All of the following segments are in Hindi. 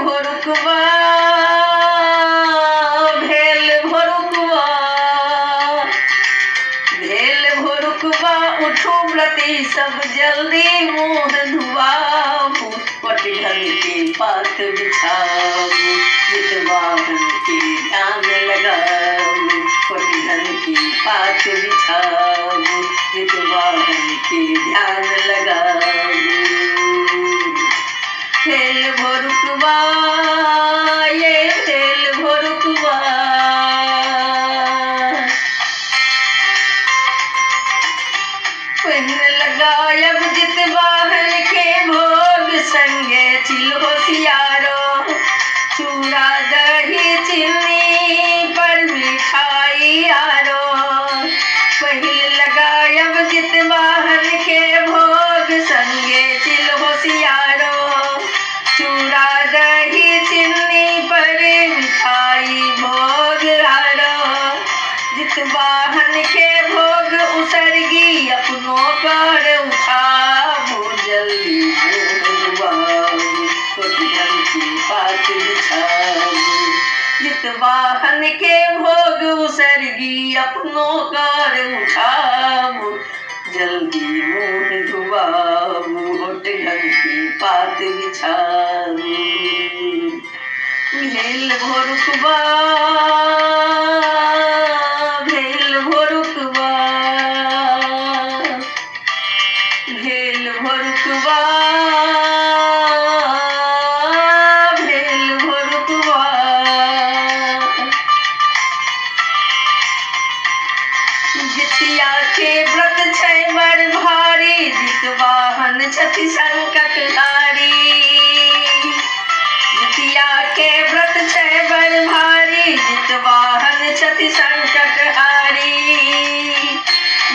भोरुकवा भेल भोरुकवा उठो व्रती सब जल्दी मुँह धुआबू कटहल के पात बिछाबू जितवाहन के ध्यान लगाबू कटहल के पात बिछाबू जितवाहन के ध्यान लगाबू भेल भोरुकवा ये भेल भोरुकवा पहिन लगायब जितवाहन के भोग संगे चिल होशियारो चूड़ा दही चीनी पर मिठाई आरो पहिन लगायब जितवाहन के भोग संगे चिल होशियारो चूड़ा दही चीनी पर मिठाई भोग आरो जितवाहन के भोग उसरगी अपनों पर उठाबू जल्दी धुआबू कटहल की पात बिछाबू जितवाहन के भोग उसरगी अपनों पर उठाबू जल्दी मुँह धुआबू कटहल की पात बिछाबू भेल भोरुकवा भेल भोरुकवा भेल भोरुकवा भेल भोरुकवा जितिया के व्रत छै बड़ भारी जितवाहन छथि संकट हारी जितिया के व्रत छै बड़ भारी जितवाहन छथि संकट हारी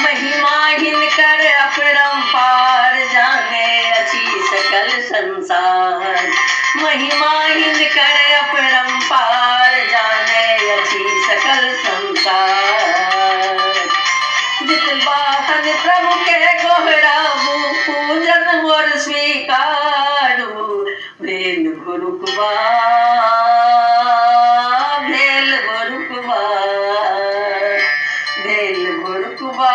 महिमा हिनकर अपरंपार जाने अछि सकल संसार महिमा हिनकर अपरंपार जाने अछि सकल संसार जितवाहन प्रभु के गोहराबू पूजन मोर स्वीकारू भेल भोरुकवा भेल भोरुकवा भेल भोरुकवा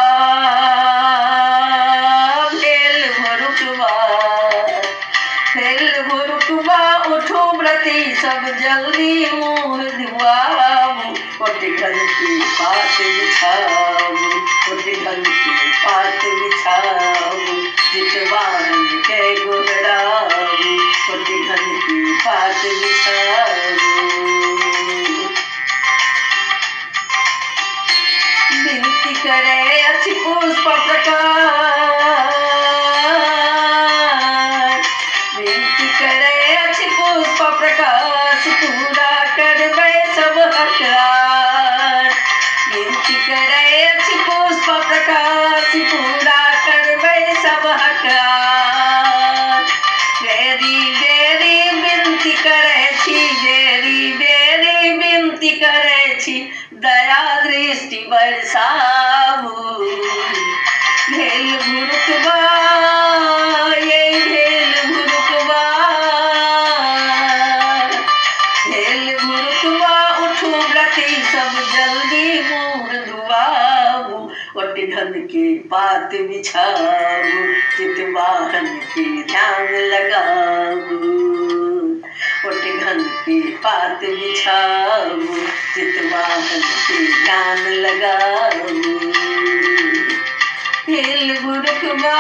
भेल भोरुकवा भेल भोरुकवा उठो व्रती सब जल्दी मुँह धुआबू कटहल की पात बिछाबू कटहल की पात बिछाबू जितवाहन के गोहराबू कटहल की पात बिछाबू विनती करे अछि पुष्प प्रकार विनती करे अछि पुष्प प्रकाश पूरा करबै सब हकार विनती करे अछि पुष्प प्रकाश पूरा करबै सब हकार बेरी बेरी विनती करे छी बेरी बेरी विनती करे छी दया दृष्टि बरसाबू भेल भोरुकवा ये भेल भोरुकवा भेल भोरुकवा उठो व्रती सब जल्दी मुँह धुआबू कटहल के पात बिछाबू जितवाहन के ध्यान लगाबू कटहल के पात बिछाबू जितवाहन के ध्यान लगाबू भेल भोरुकवा